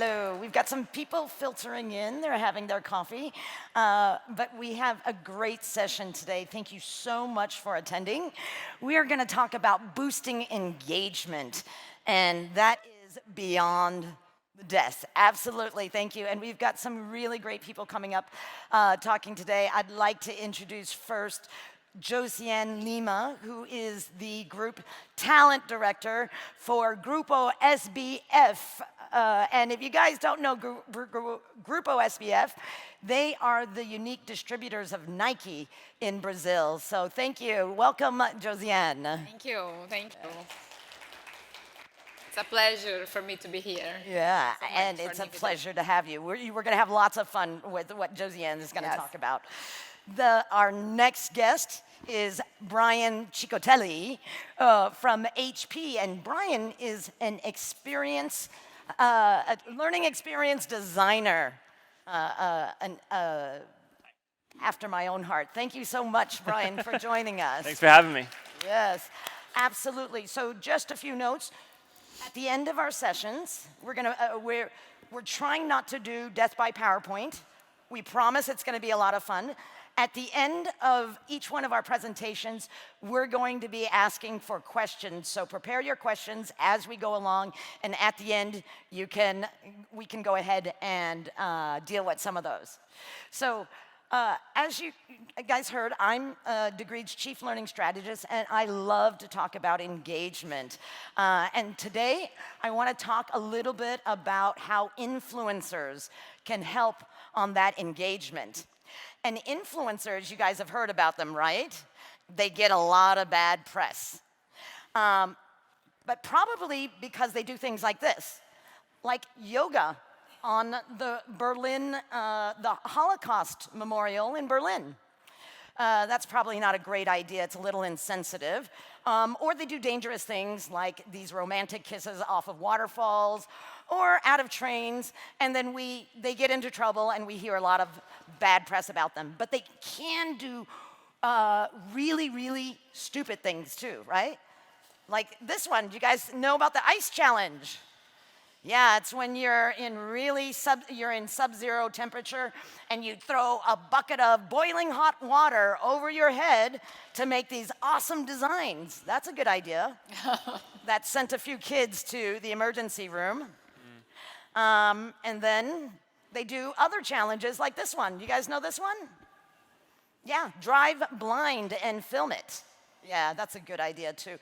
Hello. We've got some people filtering in. They're having their coffee. But we have a great session today. Thank you so much for attending. We are going to talk about boosting engagement, and that is beyond the desk. Absolutely. Thank you. And we've got some really great people coming up talking today. I'd like to introduce first Josiane Lima, who is the Group Talent Director for Grupo SBF. And if you guys don't know Grupo SBF, they are the unique distributors of Nike in Brazil. So thank you. Welcome, Josiane. Thank you. Thank you. It's a pleasure for me to be here. Yeah, and it's a pleasure to have you. We're going to have lots of fun with what Josiane is going to talk about. Our next guest is Brian Ciccotelli from HP, and Brian is a learning experience designer after my own heart. Thank you so much, Brian, for joining us. Thanks for having me. Yes, absolutely. So just a few notes. At the end of our sessions, we're trying not to do death by PowerPoint. We promise it's going to be a lot of fun. At the end of each one of our presentations, we're going to be asking for questions. So prepare your questions as we go along, and at the end, we can go ahead and deal with some of those. So as you guys heard, I'm Degreed's Chief Learning Strategist, and I love to talk about engagement. And today, I want to talk a little bit about how influencers can help on that engagement. And influencers, you guys have heard about them, right? They get a lot of bad press. But probably because they do things like this, like yoga on the Holocaust Memorial in Berlin. That's probably not a great idea. It's a little insensitive. Or they do dangerous things like these romantic kisses off of waterfalls or out of trains, and then they get into trouble and we hear a lot of bad press about them. But they can do really, really stupid things too, right? Like this one. Do you guys know about the ice challenge? Yeah, it's when you're in sub-zero temperature and you throw a bucket of boiling hot water over your head to make these awesome designs. That's a good idea. That sent a few kids to the emergency room. And then they do other challenges like this one. You guys know this one? Yeah, drive blind and film it. Yeah, that's a good idea too.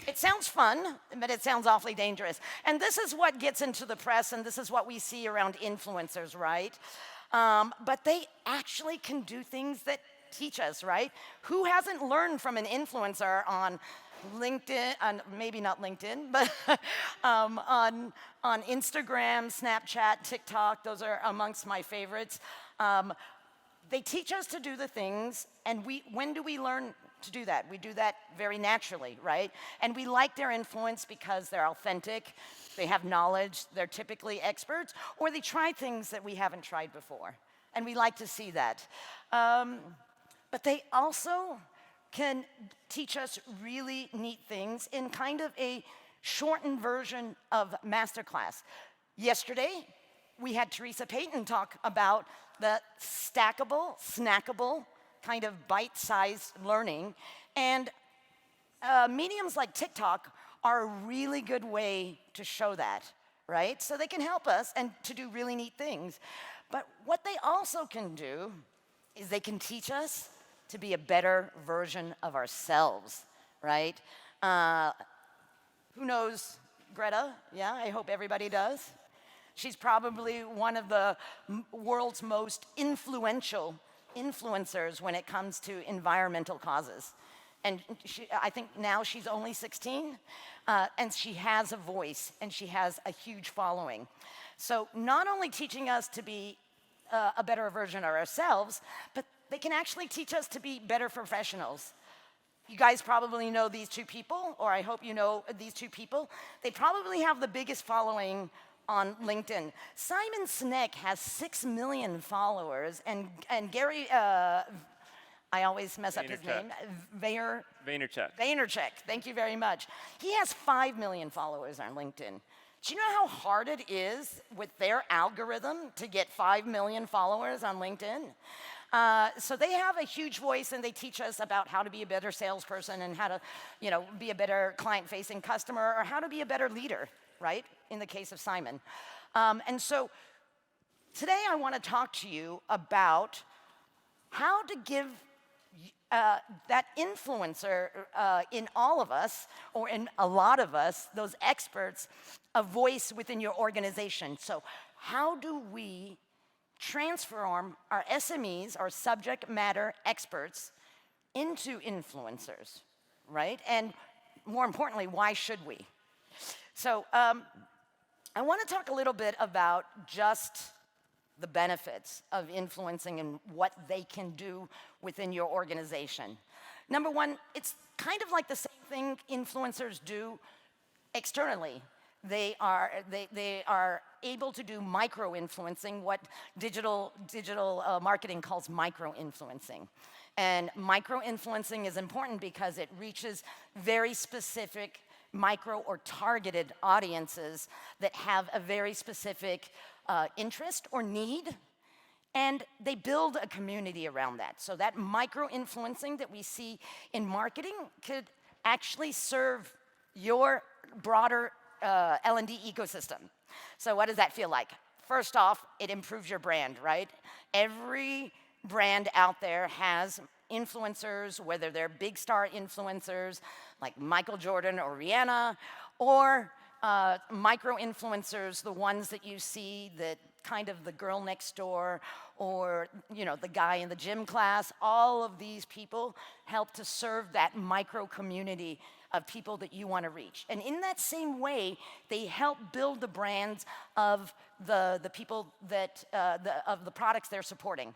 It sounds fun, but it sounds awfully dangerous. And this is what gets into the press, and this is what we see around influencers, right? But they actually can do things that teach us, right? Who hasn't learned from an influencer on LinkedIn, maybe not LinkedIn, but on Instagram, Snapchat, TikTok? Those are amongst my favorites. They teach us to do the things, and when do we learn to do that? We do that very naturally, right? And we like their influence because they're authentic, they have knowledge, they're typically experts, or they try things that we haven't tried before. And we like to see that. But they also can teach us really neat things in kind of a shortened version of masterclass. Yesterday, we had Teresa Payton talk about the stackable, snackable, kind of bite-sized learning. And mediums like TikTok are a really good way to show that, right? So they can help us and to do really neat things. But what they also can do is they can teach us to be a better version of ourselves, right? Who knows Greta? Yeah, I hope everybody does. She's probably one of the world's most influential influencers when it comes to environmental causes. And I think now she's only 16, and she has a voice, and she has a huge following. So not only teaching us to be a better version of ourselves, but they can actually teach us to be better professionals. You guys probably know these two people, or I hope you know these two people. They probably have the biggest following on LinkedIn. Simon Sinek has 6 million followers, and Gary, I always mess up his name, Vaynerchuk. Vaynerchuk, thank you very much. He has 5 million followers on LinkedIn. Do you know how hard it is with their algorithm to get 5 million followers on LinkedIn? So they have a huge voice, and they teach us about how to be a better salesperson and how to, be a better client-facing customer, or how to be a better leader, right? In the case of Simon. And so today I want to talk to you about how to give that influencer in all of us, or in a lot of us, those experts, a voice within your organization. So how do we transform our SMEs, our subject matter experts, into influencers, right? And more importantly, why should we? So I want to talk a little bit about just the benefits of influencing and what they can do within your organization. Number one, it's kind of like the same thing influencers do externally. They are able to do micro-influencing, what digital marketing calls micro-influencing. And micro-influencing is important because it reaches very specific micro or targeted audiences that have a very specific interest or need, and they build a community around that. So that micro-influencing that we see in marketing could actually serve your broader L&D ecosystem. So what does that feel like? First off, it improves your brand, right? Every brand out there has influencers, whether they're big star influencers like Michael Jordan or Rihanna, or micro-influencers, the ones that you see that kind of the girl next door, or the guy in the gym class. All of these people help to serve that micro community of people that you want to reach. And in that same way, they help build the brands of the people that of the products they're supporting.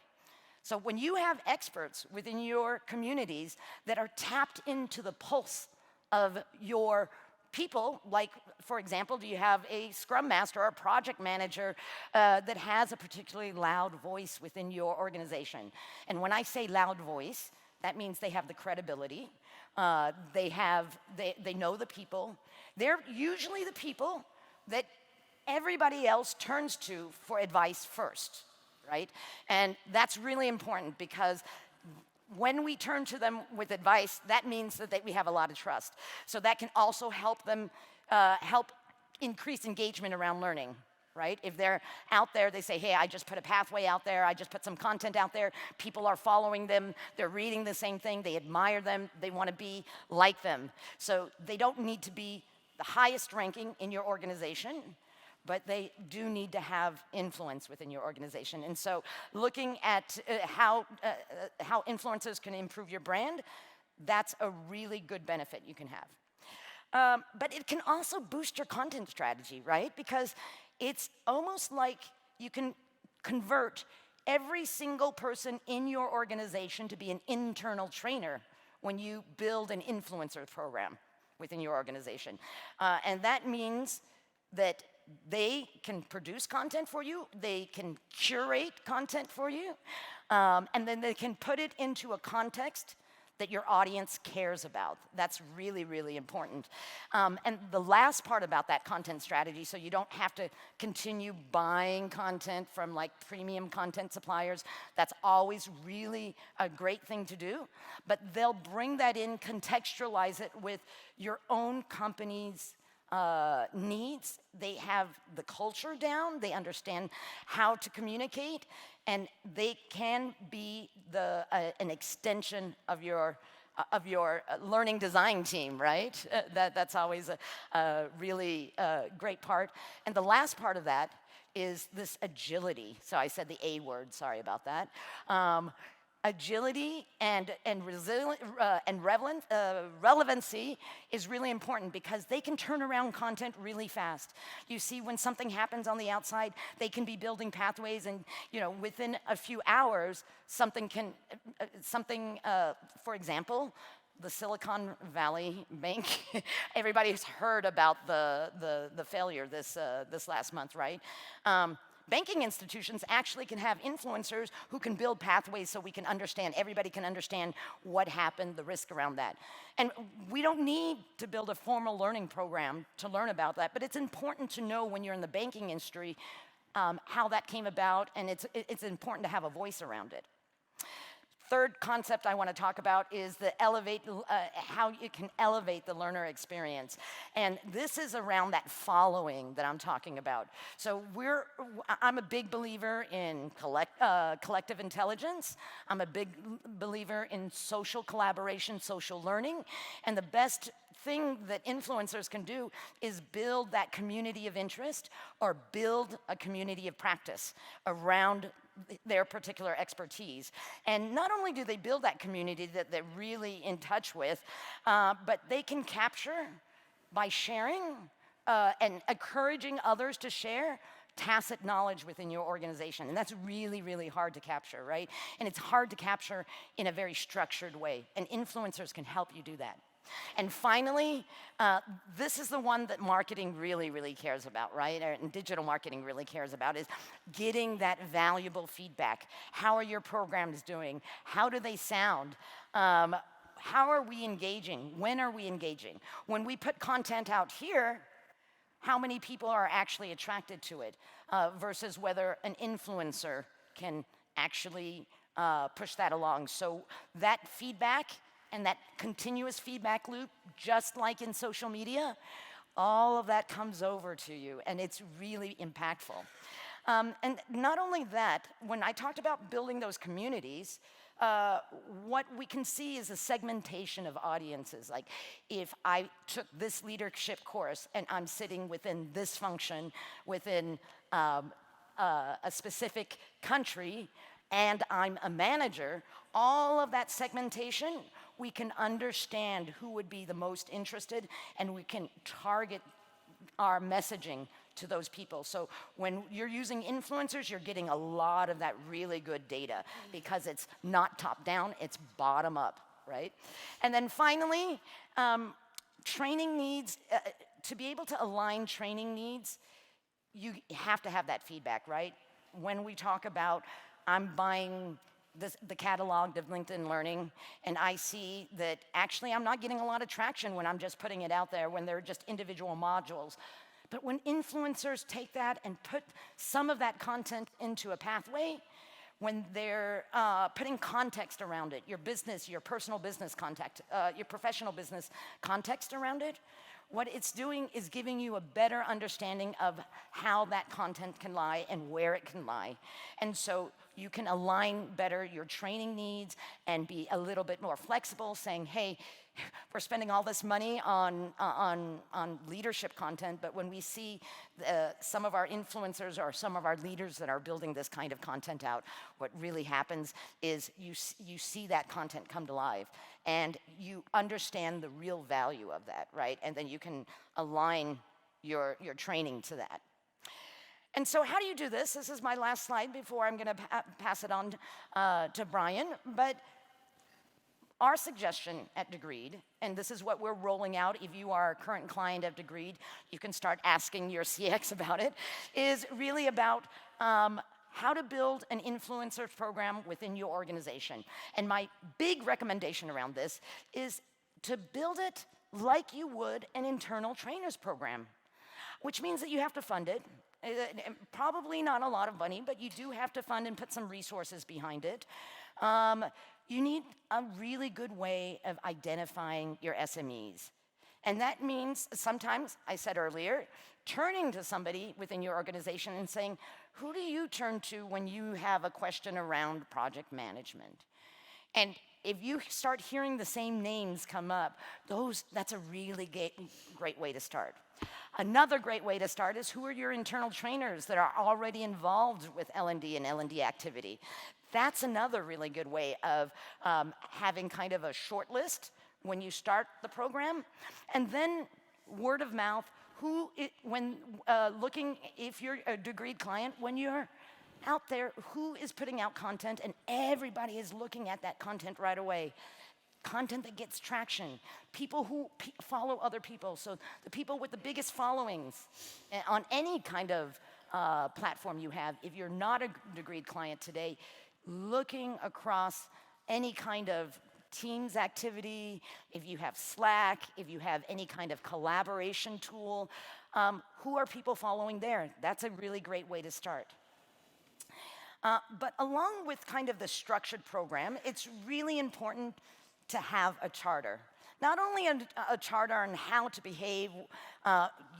So when you have experts within your communities that are tapped into the pulse of your people, like, for example, do you have a scrum master or a project manager that has a particularly loud voice within your organization? And when I say loud voice, that means they have the credibility, they know the people. They're usually the people that everybody else turns to for advice first, right? And that's really important, because when we turn to them with advice, that means that we have a lot of trust. So that can also help them help increase engagement around learning, right? If they're out there, they say, hey, I just put a pathway out there, I just put some content out there, people are following them, they're reading the same thing, they admire them, they want to be like them. So they don't need to be the highest ranking in your organization, but they do need to have influence within your organization. And so looking at how influencers can improve your brand, that's a really good benefit you can have. But it can also boost your content strategy, right? Because it's almost like you can convert every single person in your organization to be an internal trainer when you build an influencer program within your organization. And that means that they can produce content for you, they can curate content for you, and then they can put it into a context that your audience cares about. That's really, really important. And the last part about that content strategy, so you don't have to continue buying content from like premium content suppliers, that's always really a great thing to do, but they'll bring that in, contextualize it with your own company's needs. They have the culture down, they understand how to communicate, and they can be an extension of your learning design team, right? That's always a really great part. And the last part of that is this agility. So I said the A word, sorry about that. Agility and relevancy is really important, because they can turn around content really fast. You see, when something happens on the outside, they can be building pathways, and within a few hours, something, for example, the Silicon Valley Bank. Everybody's heard about the failure this last month, right? banking institutions actually can have influencers who can build pathways so we can understand, everybody can understand what happened, the risk around that. And we don't need to build a formal learning program to learn about that, but it's important to know when you're in the banking industry how that came about, and it's important to have a voice around it. Third concept I want to talk about is how you can elevate the learner experience. And this is around that following that I'm talking about. So I'm a big believer in collective intelligence. I'm a big believer in social collaboration, social learning. And the best thing that influencers can do is build that community of interest or build a community of practice around their particular expertise. And not only do they build that community that they're really in touch with, but they can capture by sharing and encouraging others to share tacit knowledge within your organization. And that's really, really hard to capture, right? And it's hard to capture in a very structured way. And influencers can help you do that. And finally, this is the one that marketing really, really cares about, right? And digital marketing really cares about is getting that valuable feedback. How are your programs doing? How do they sound? How are we engaging? When are we engaging? When we put content out here, how many people are actually attracted to it versus whether an influencer can actually push that along. So that feedback and that continuous feedback loop, just like in social media, all of that comes over to you, and it's really impactful. And not only that, when I talked about building those communities, what we can see is a segmentation of audiences. Like, if I took this leadership course and I'm sitting within this function, within a specific country, and I'm a manager, all of that segmentation, we can understand who would be the most interested, and we can target our messaging to those people. So when you're using influencers, you're getting a lot of that really good data because it's not top down, it's bottom up, right? And then finally, training needs, to be able to align training needs, you have to have that feedback, right? When we talk about, I'm buying the catalog of LinkedIn Learning, and I see that actually I'm not getting a lot of traction when I'm just putting it out there, when they're just individual modules. But when influencers take that and put some of that content into a pathway, when they're putting context around it, your business, your personal business context, your professional business context around it, what it's doing is giving you a better understanding of how that content can lie and where it can lie. And so you can align better your training needs and be a little bit more flexible, saying, hey, we're spending all this money on leadership content, but when we see some of our influencers or some of our leaders that are building this kind of content out, what really happens is you see that content come to life, and you understand the real value of that, right? And then you can align your training to that. And so how do you do this? This is my last slide before I'm going to pass it on to Brian. But our suggestion at Degreed, and this is what we're rolling out, if you are a current client of Degreed, you can start asking your CX about it, is really about how to build an influencer program within your organization. And my big recommendation around this is to build it like you would an internal trainers program, which means that you have to fund it. Probably not a lot of money, but you do have to fund and put some resources behind it. You need a really good way of identifying your SMEs. And that means sometimes, I said earlier, turning to somebody within your organization and saying, who do you turn to when you have a question around project management? And if you start hearing the same names come up, that's a really great way to start. Another great way to start is, who are your internal trainers that are already involved with L&D and L&D activity? That's another really good way of having kind of a short list when you start the program. And then word of mouth, if you're a Degreed client, when you're out there, who is putting out content, and everybody is looking at that content right away. Content that gets traction, people who follow other people. So the people with the biggest followings on any kind of platform you have. If you're not a degreed client today, looking across any kind of Teams activity, if you have Slack, if you have any kind of collaboration tool, who are people following there? That's a really great way to start. But along with kind of the structured program, it's really important to have a charter. Not only a charter on how to behave,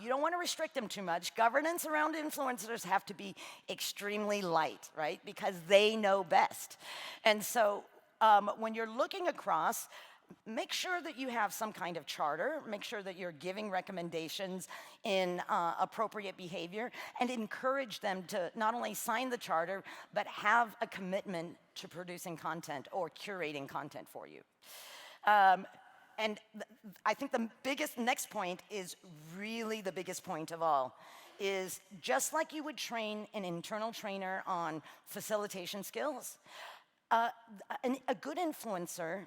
you don't want to restrict them too much. Governance around influencers have to be extremely light, right? Because they know best. And so when you're looking across, make sure that you have some kind of charter, make sure that you're giving recommendations in appropriate behavior, and encourage them to not only sign the charter, but have a commitment to producing content or curating content for you. And I think the biggest next point is really the biggest point of all, is just like you would train an internal trainer on facilitation skills, a good influencer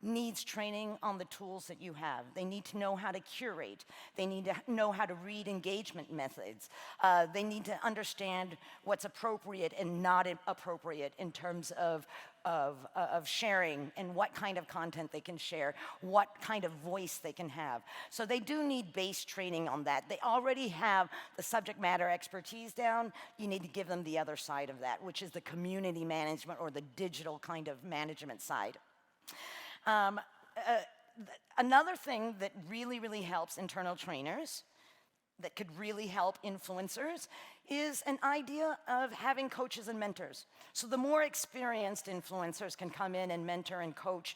needs training on the tools that you have. They need to know how to curate. They need to know how to read engagement methods. They need to understand what's appropriate and not appropriate in terms of sharing and what kind of content they can share, what kind of voice they can have. So they do need base training on that. They already have the subject matter expertise down. You need to give them the other side of that, which is the community management or the digital kind of management side. Another thing that really, really helps internal trainers, that could really help influencers, is an idea of having coaches and mentors. So the more experienced influencers can come in and mentor and coach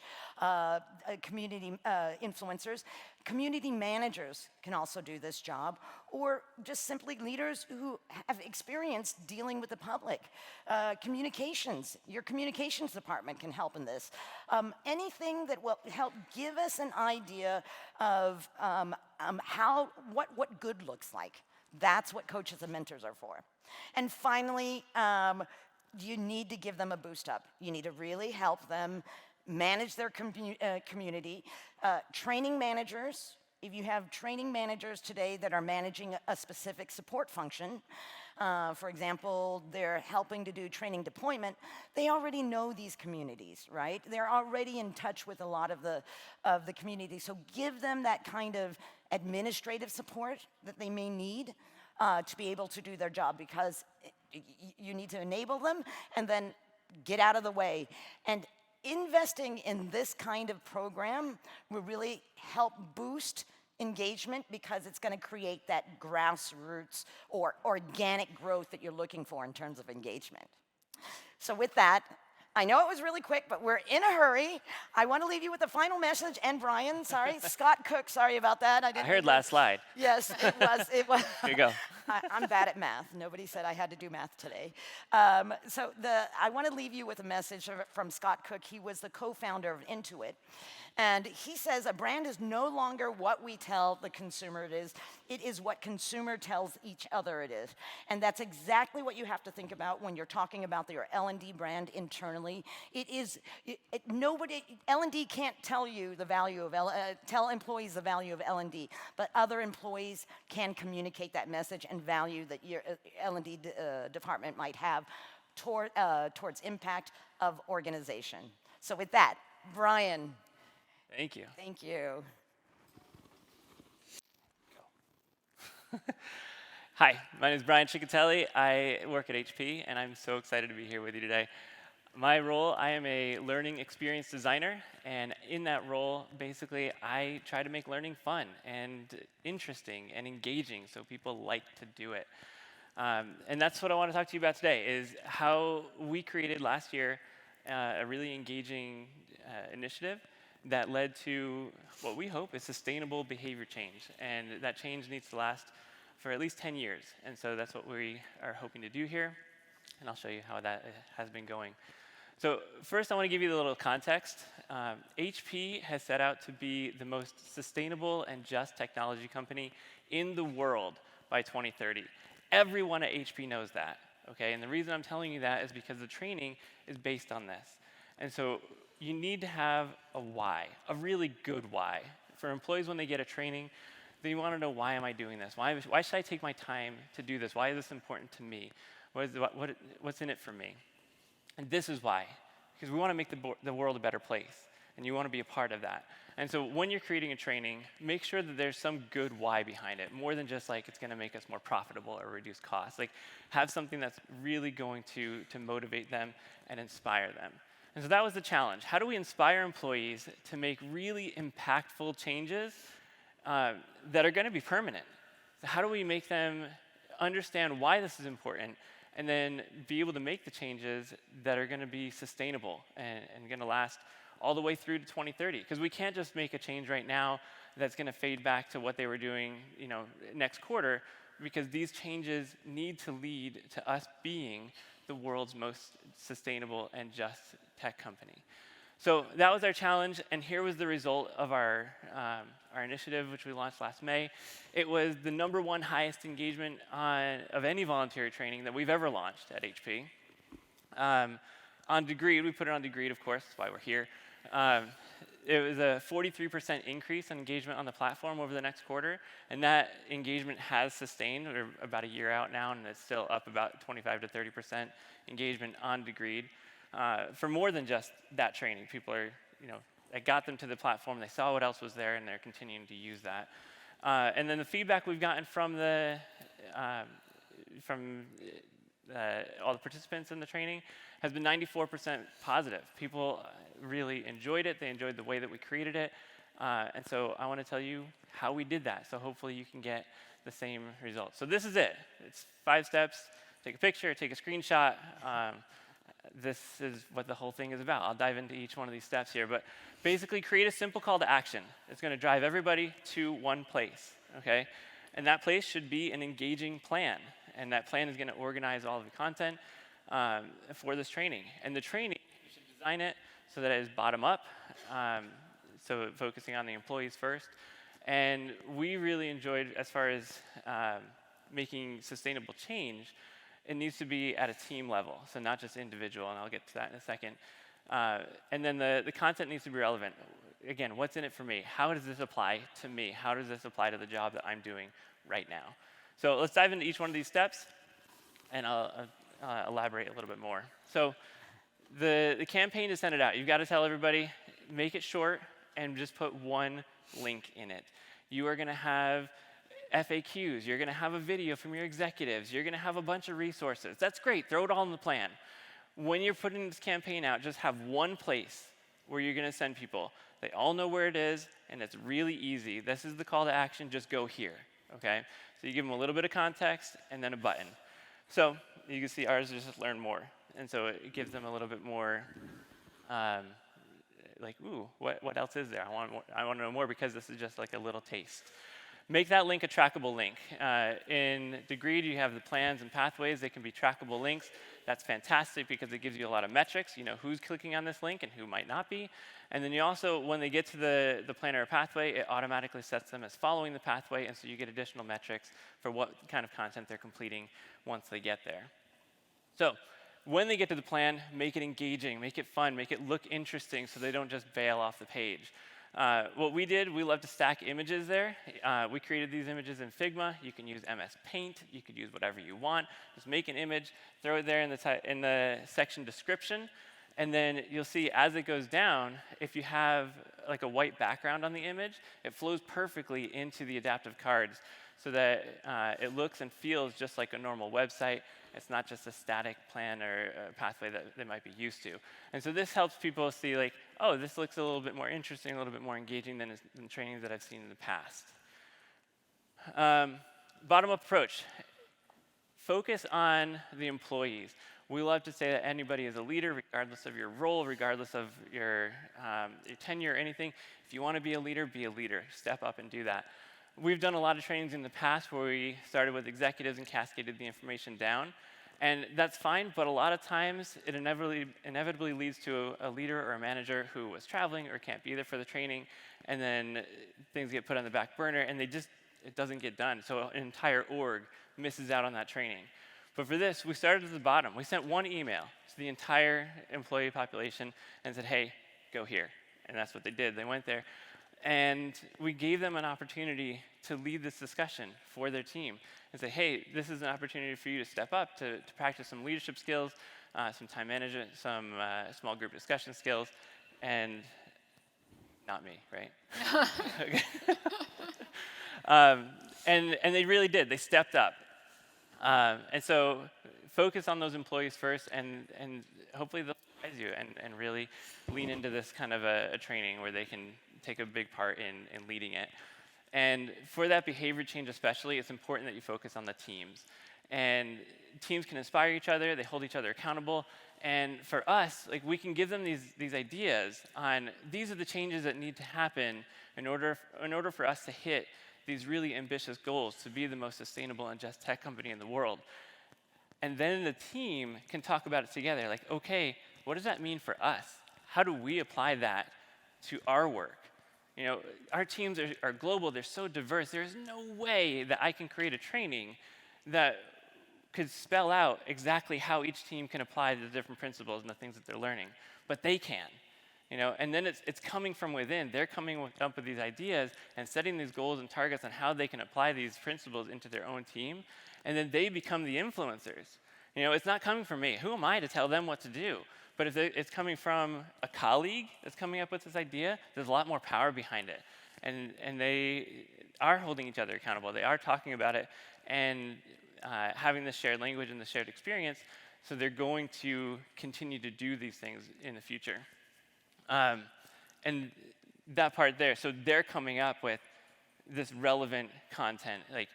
community influencers. Community managers can also do this job, or just simply leaders who have experience dealing with the public. Communications, your communications department can help in this. Anything that will help give us an idea of what good looks like. That's what coaches and mentors are for. And finally, you need to give them a boost up. You need to really help them manage their community. Training managers, if you have training managers today that are managing a specific support function, for example, they're helping to do training deployment, they already know these communities, right? They're already in touch with a lot of the community. So give them that kind of administrative support that they may need to be able to do their job, because you need to enable them and then get out of the way. And investing in this kind of program will really help boost engagement, because it's going to create that grassroots or organic growth that you're looking for in terms of engagement. So with that, I know it was really quick, but we're in a hurry. I want to leave you with a final message. And Brian, sorry, Scott Cook, sorry about that. I heard last slide. Yes, it was. Here you go. I'm bad at math. Nobody said I had to do math today. So I want to leave you with a message from Scott Cook. He was the co-founder of Intuit. And he says a brand is no longer what we tell the consumer it is. It is what consumer tells each other it is. And that's exactly what you have to think about when you're talking about your L&D brand internally. L&D can't tell you the value of tell employees the value of L&D, but other employees can communicate that message and value that your L&D department might have towards impact of organization. So with that, Brian. Thank you. Thank you. Hi, my name is Brian Ciccatelli. I work at HP, and I'm so excited to be here with you today. My role, I am a learning experience designer, and in that role, basically, I try to make learning fun and interesting and engaging so people like to do it. And that's what I want to talk to you about today, is how we created last year a really engaging initiative that led to what we hope is sustainable behavior change. And that change needs to last for at least 10 years. And so that's what we are hoping to do here. And I'll show you how that has been going. So first, I want to give you a little context. HP has set out to be the most sustainable and just technology company in the world by 2030. Everyone at HP knows that, okay? And the reason I'm telling you that is because the training is based on this. And so you need to have a why, a really good why. For employees, when they get a training, They want to know, why am I doing this? Why should I take my time to do this? Why is this important to me? What's in it for me? And this is why. Because we want to make the world a better place, and you want to be a part of that. And so when you're creating a training, make sure that there's some good why behind it, more than just like it's going to make us more profitable or reduce costs. Like, have something that's really going to motivate them and inspire them. And so that was the challenge. How do we inspire employees to make really impactful changes that are going to be permanent? So how do we make them understand why this is important, and then be able to make the changes that are going to be sustainable and going to last all the way through to 2030? Because we can't just make a change right now that's going to fade back to what they were doing, next quarter, because these changes need to lead to us being the world's most sustainable and just tech company. So that was our challenge, and here was the result of our initiative, which we launched last May. It was the #1 highest engagement of any voluntary training that we've ever launched at HP. On Degreed, we put it on Degreed, of course, that's why we're here. It was a 43% increase in engagement on the platform over the next quarter, and that engagement has sustained. We're about a year out now, and it's still up about 25 to 30% engagement on Degreed. For more than just that training. People are, that got them to the platform, they saw what else was there, and they're continuing to use that. And then the feedback we've gotten from all the participants in the training has been 94% positive. People really enjoyed it. They enjoyed the way that we created it. And so I want to tell you how we did that. So hopefully you can get the same results. So this is it. It's 5 steps. Take a picture, take a screenshot. This is what the whole thing is about. I'll dive into each one of these steps here. But basically, create a simple call to action. It's going to drive everybody to one place, okay? And that place should be an engaging plan. And that plan is going to organize all of the content for this training. And the training, you should design it so that it is bottom up, so focusing on the employees first. And we really enjoyed, as far as making sustainable change, it needs to be at a team level, so not just individual, and I'll get to that in a second. And then the content needs to be relevant. Again, what's in it for me? How does this apply to me? How does this apply to the job that I'm doing right now? So let's dive into each one of these steps, and I'll elaborate a little bit more. So the campaign to send it out, you've got to tell everybody, make it short, and just put one link in it. You are going to have FAQs, you're going to have a video from your executives, you're going to have a bunch of resources. That's great, throw it all in the plan. When you're putting this campaign out, just have one place where you're going to send people. They all know where it is, and it's really easy. This is the call to action, just go here, okay? So you give them a little bit of context and then a button. So you can see ours is just learn more. And so it gives them a little bit more, like, ooh, what else is there? I want to know more, because this is just like a little taste. Make that link a trackable link. In Degreed, you have the plans and pathways. They can be trackable links. That's fantastic because it gives you a lot of metrics. You know who's clicking on this link and who might not be. And then you also, when they get to the plan or pathway, it automatically sets them as following the pathway, and so you get additional metrics for what kind of content they're completing once they get there. So when they get to the plan, make it engaging, make it fun, make it look interesting so they don't just bail off the page. What we did, we love to stack images there. We created these images in Figma. You can use MS Paint. You could use whatever you want. Just make an image, throw it there in the section description, and then you'll see as it goes down, if you have like a white background on the image, it flows perfectly into the adaptive cards so that it looks and feels just like a normal website. It's not just a static plan or a pathway that they might be used to. And so this helps people see like, oh, this looks a little bit more interesting, a little bit more engaging than trainings that I've seen in the past. Bottom-up approach. Focus on the employees. We love to say that anybody is a leader, regardless of your role, regardless of your tenure or anything. If you want to be a leader, be a leader. Step up and do that. We've done a lot of trainings in the past where we started with executives and cascaded the information down. And that's fine, but a lot of times it inevitably leads to a leader or a manager who was traveling or can't be there for the training, and then things get put on the back burner, and it doesn't get done. So an entire org misses out on that training. But for this, we started at the bottom. We sent one email to the entire employee population and said, hey, go here. And that's what they did. They went there. And we gave them an opportunity to lead this discussion for their team and say, hey, this is an opportunity for you to step up, to practice some leadership skills, some time management, some small group discussion skills, and not me, right? Okay. And they really did. They stepped up. And so focus on those employees first, and hopefully they'll surprise you and really lean into this kind of a training where they can take a big part in leading it. And for that behavior change especially, it's important that you focus on the teams. And teams can inspire each other, they hold each other accountable. And for us, like, we can give them these ideas on these are the changes that need to happen in order for us to hit these really ambitious goals to be the most sustainable and just tech company in the world. And then the team can talk about it together, like, okay, what does that mean for us? How do we apply that to our work? You know, our teams are global, they're so diverse, there's no way that I can create a training that could spell out exactly how each team can apply the different principles and the things that they're learning, but they can. You know, and then it's coming from within. They're coming up with these ideas and setting these goals and targets on how they can apply these principles into their own team, and then they become the influencers. You know, it's not coming from me. Who am I to tell them what to do? But if it's coming from a colleague that's coming up with this idea, there's a lot more power behind it. And they are holding each other accountable. They are talking about it and having this shared language and the shared experience, so they're going to continue to do these things in the future. And that part there, so they're coming up with this relevant content. Like,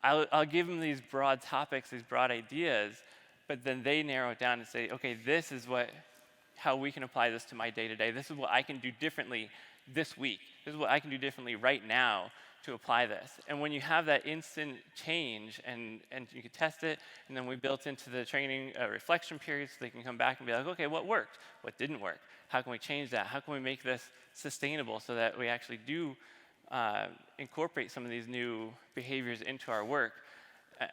I'll give them these broad topics, these broad ideas, but then they narrow it down and say, okay, this is how we can apply this to my day-to-day. This is what I can do differently this week. This is what I can do differently right now to apply this. And when you have that instant change, and you can test it, and then we built into the training a reflection period so they can come back and be like, okay, what worked? What didn't work? How can we change that? How can we make this sustainable so that we actually do incorporate some of these new behaviors into our work?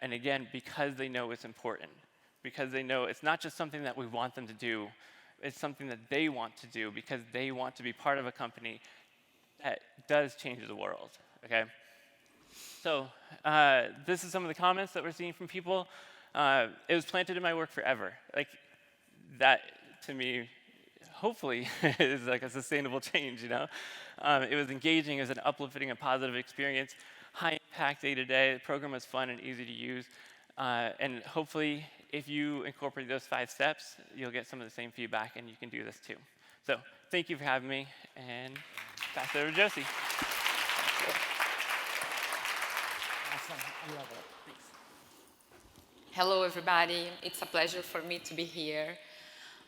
And again, because they know it's important. Because they know it's not just something that we want them to do, it's something that they want to do because they want to be part of a company that does change the world, okay? So this is some of the comments that we're seeing from people. It was planted in my work forever. Like, that, to me, hopefully, is like a sustainable change, you know? It was engaging, it was an uplifting and positive experience, high impact day to day. The program was fun and easy to use. And hopefully, if you incorporate those 5 steps, you'll get some of the same feedback and you can do this too. So thank you for having me, and pass it over to Josie. Awesome. I love it. Thanks. Hello, everybody. It's a pleasure for me to be here.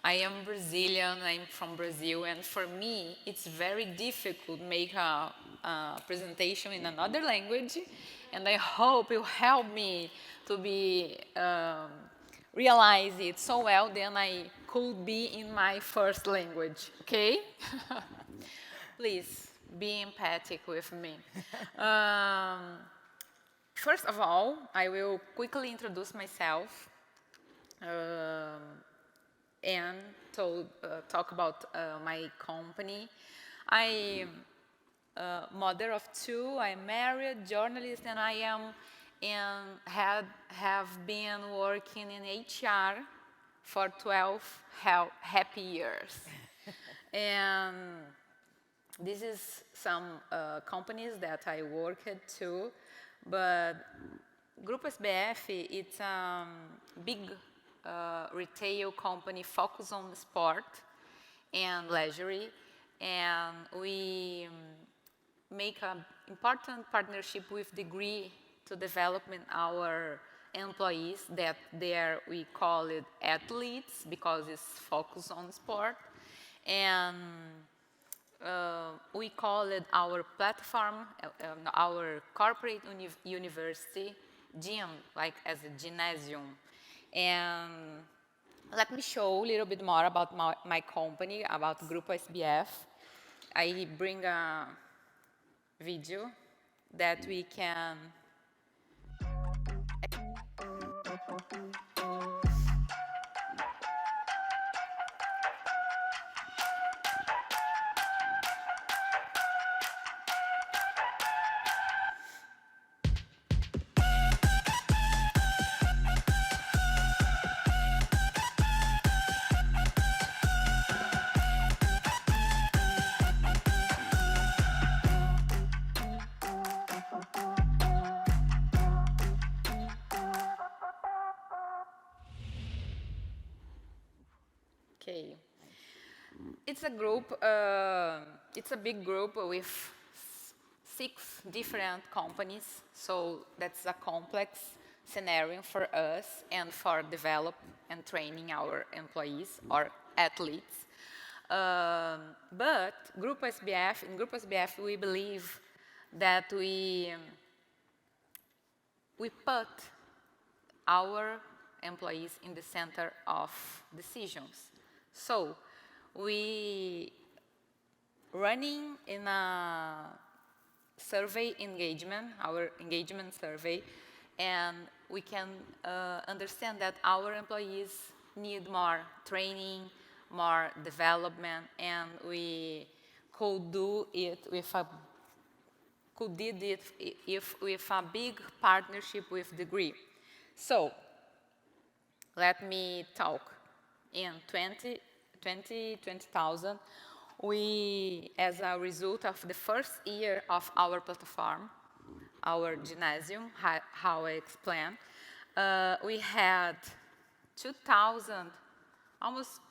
I am Brazilian. I'm from Brazil, and for me, it's very difficult to make a presentation in another language, and I hope you help me to be realize it so well than I could be in my first language. Okay? Please be empathic with me. First of all, I will quickly introduce myself and talk about my company. I'm mother of 2. I'm married, journalist, and I am have been working in HR for 12 happy years. And this is some companies that I worked at too, but Grupo SBF, it's a big retail company focused on sport and leisure, and we make an important partnership with Degree to development our employees, that there we call it athletes because it's focused on sport, and we call it our platform, our corporate university, gym, like as a gymnasium. And let me show a little bit more about my company, about Grupo SBF. I bring a video that we can Okay. It's a group, it's a big group with 6 different companies, so that's a complex scenario for us and for develop and training our employees or athletes. But in Group SBF, we believe that we put our employees in the center of decisions. So we running in a survey engagement, our engagement survey, and we can understand that our employees need more training, more development, and we could do it with a with a big partnership with Degree. So let me talk. In 20,000, we, as a result of the first year of our platform, our gymnasium, how I explained, we had 2,000, almost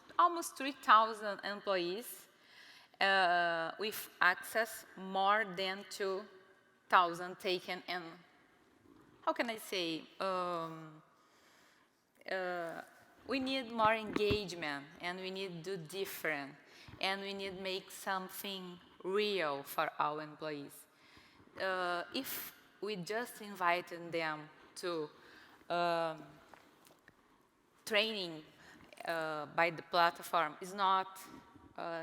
3,000 employees with access more than 2,000 taken and, how can I say, we need more engagement and we need to do different and we need to make something real for our employees. If we just invited them to training by the platform, is not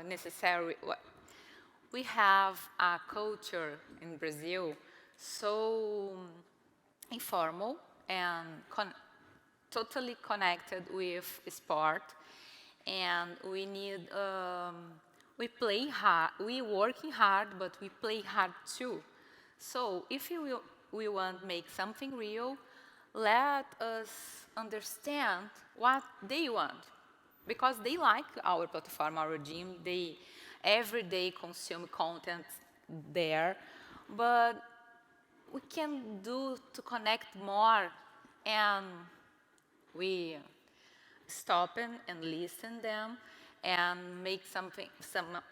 necessary. We have a culture in Brazil so informal and totally connected with sport, and we need, we play hard, we working hard, but we play hard too. So if we want to make something real, let us understand what they want, because they like our platform, our gym, they every day consume content there, but we can do to connect more, and we stop and listen them and make some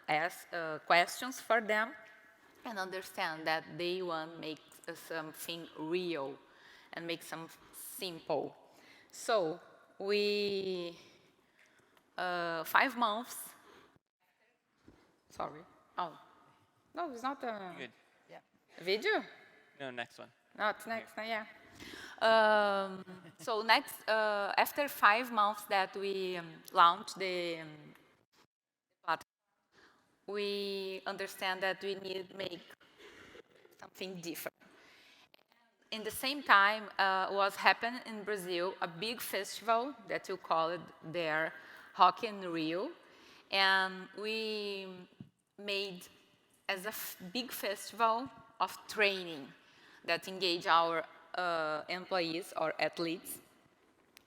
ask questions for them and understand that they want to make something real and make some simple. So we 5 months. Sorry. Oh, no, it's not a Good. video. No, next one. Not next, yeah. So next, after 5 months that we launched the platform, we understand that we need to make something different. In the same time, was happening in Brazil, a big festival that you call it there, Rock in Rio, and we made as a big festival of training that engage our employees or athletes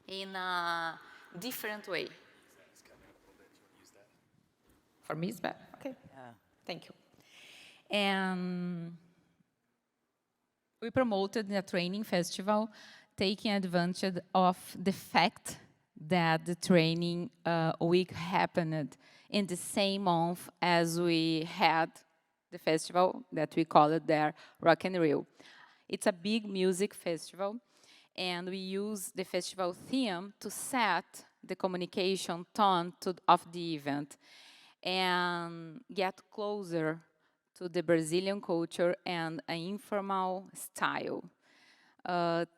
in a different way. For me, it's better. Okay. Thank you. And we promoted the training festival, taking advantage of the fact that the training week happened in the same month as we had the festival that we call it there, Rock in Rio. It's a big music festival, and we use the festival theme to set the communication tone of the event and get closer to the Brazilian culture and an informal style.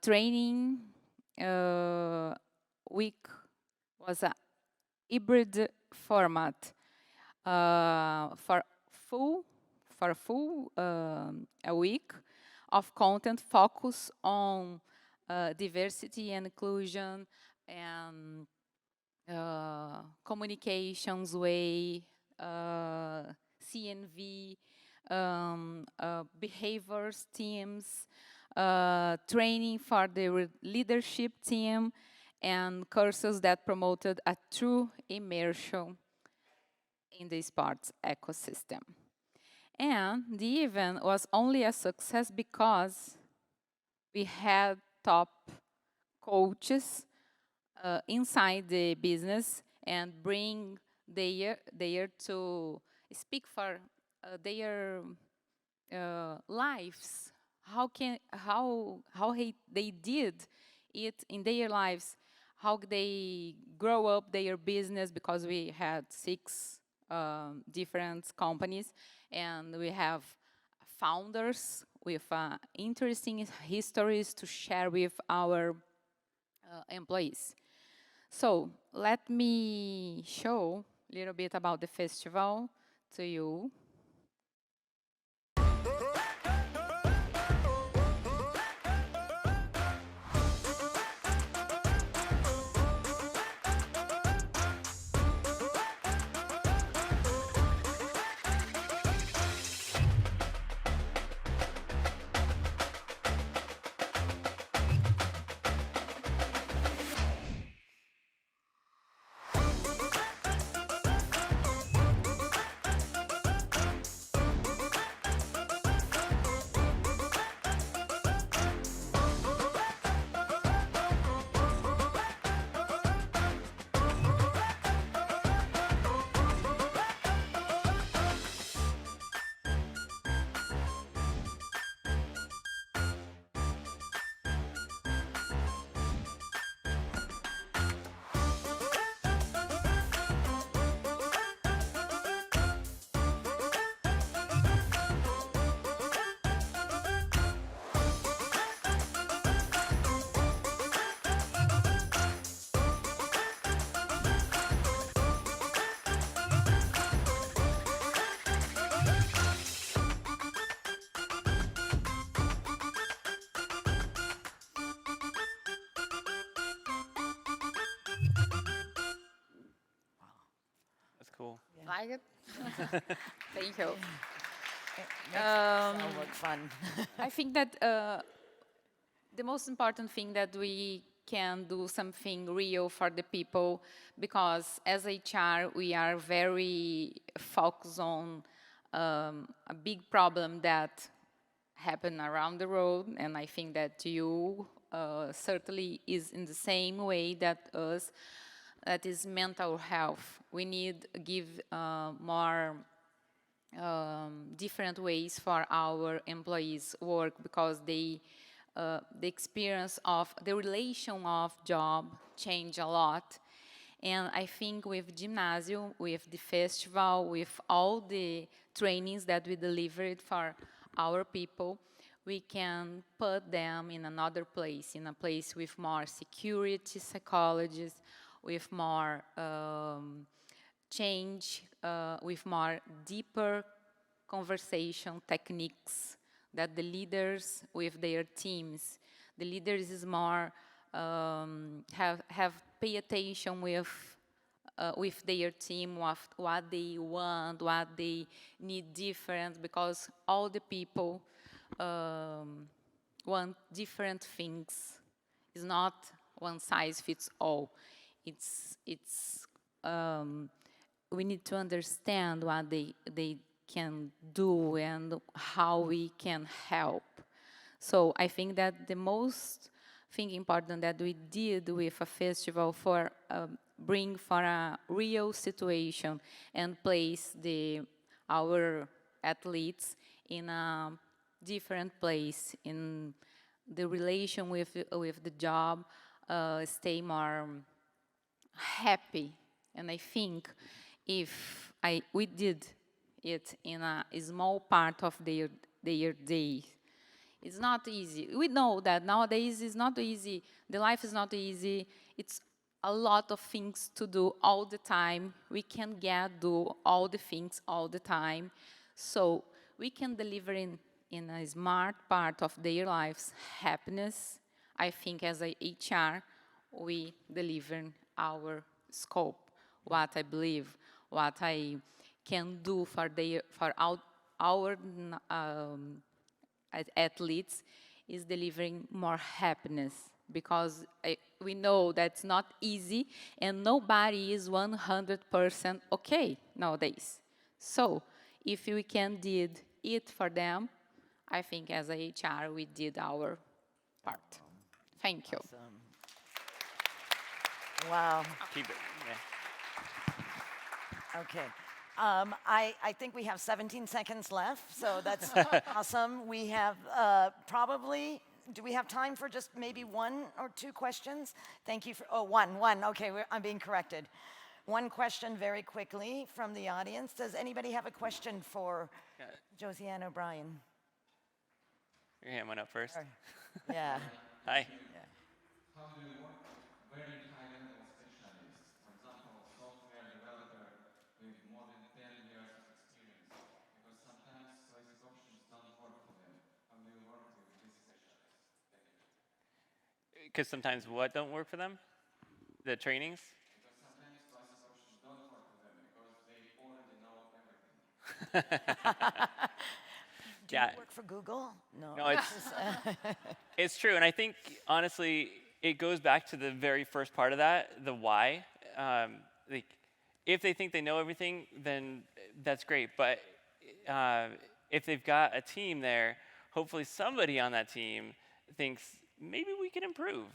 Training week was a hybrid format for a week of content focused on diversity and inclusion and communications way, CNV, behaviors teams, training for the leadership team, and courses that promoted a true immersion in the sports ecosystem. And the event was only a success because we had top coaches inside the business and bring their to speak for their lives. They did it in their lives, how they grow up their business, because we had 6 different companies, and we have founders with interesting histories to share with our employees. So let me show a little bit about the festival to you. That's cool. Like it? Thank you. Sound like fun. I think that the most important thing that we can do something real for the people, because as HR we are very focused on a big problem that happen around the world, and I think that you certainly is in the same way that us. That is mental health. We need to give more different ways for our employees work, because the experience of the relation of job change a lot. And I think with Gymnasium, with the festival, with all the trainings that we delivered for our people, we can put them in another place, in a place with more security psychologists, with more change, with more deeper conversation techniques that the leaders with their teams. The leaders is more have pay attention with their team, what they want, what they need different, because all the people want different things. It's not one size fits all. We need to understand what they can do and how we can help. So I think that the most thing important that we did with a festival for bring for a real situation and place our athletes in a different place, in the relation with the job, stay more happy. And I think if we did it in a small part of their day, it's not easy. We know that nowadays it's not easy. The life is not easy. It's a lot of things to do all the time. We can do all the things all the time. So we can deliver in a smart part of their lives happiness. I think as a HR, we deliver our scope, what I believe, what I can do for our athletes is delivering more happiness, because we know that's not easy and nobody is 100% okay nowadays. So if we can did it for them, I think as a HR we did our part. Thank you. Awesome. Wow. Keep it. Yeah. Okay. I think we have 17 seconds left, so that's awesome. We have probably, do we have time for just maybe one or two questions? Thank you for, oh, one. Okay, I'm being corrected. One question very quickly from the audience. Does anybody have a question for Josiane O'Brien? Your hand went up first. Yeah. Hi. How do you work with very high-level specialists? For example, software developer with more than 10 years of experience. Because sometimes basic options don't work for them. How do you work with these specialists? Thank you. Because sometimes what don't work for them? The trainings? Because sometimes basic options don't work for them because they already know everything. Do you work for Google? No. No, it's true. And I think, honestly, it goes back to the very first part of that, the why. Like, if they think they know everything, then that's great. But if they've got a team there, hopefully somebody on that team thinks maybe we can improve.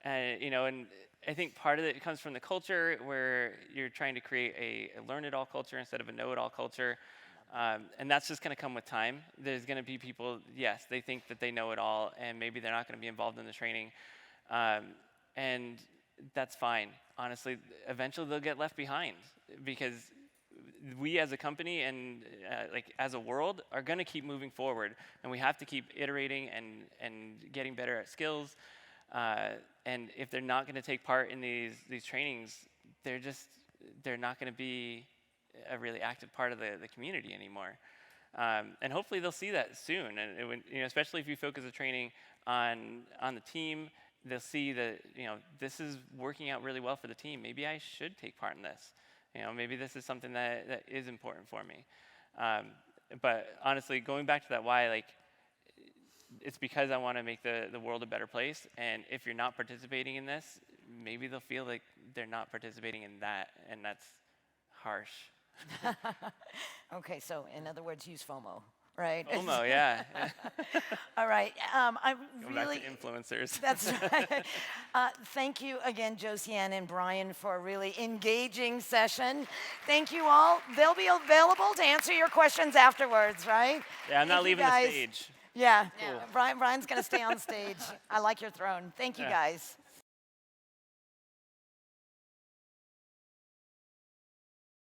And I think part of it comes from the culture where you're trying to create a learn-it-all culture instead of a know-it-all culture. And that's just going to come with time. There's going to be people, yes, they think that they know it all, and maybe they're not going to be involved in the training. And that's fine. Honestly, eventually they'll get left behind because we as a company and like as a world are going to keep moving forward, and we have to keep iterating and getting better at skills. And if they're not going to take part in these trainings, they're not going to be a really active part of the community anymore. And hopefully they'll see that soon. And especially if you focus the training on the team, they'll see that this is working out really well for the team. Maybe I should take part in this. Maybe this is something that is important for me. But honestly, going back to that why, like, it's because I want to make the world a better place. And if you're not participating in this, maybe they'll feel like they're not participating in that, and that's harsh. Okay, so in other words, use FOMO, right? FOMO, yeah. All right. I Go really. back to influencers. That's right. Thank you again, Josiane and Brian, for a really engaging session. Thank you all. They'll be available to answer your questions afterwards, right? Yeah, I'm not Thank you, leaving the guys. stage. Yeah, Brian's going to stay on stage. I like your throne. Thank you, guys.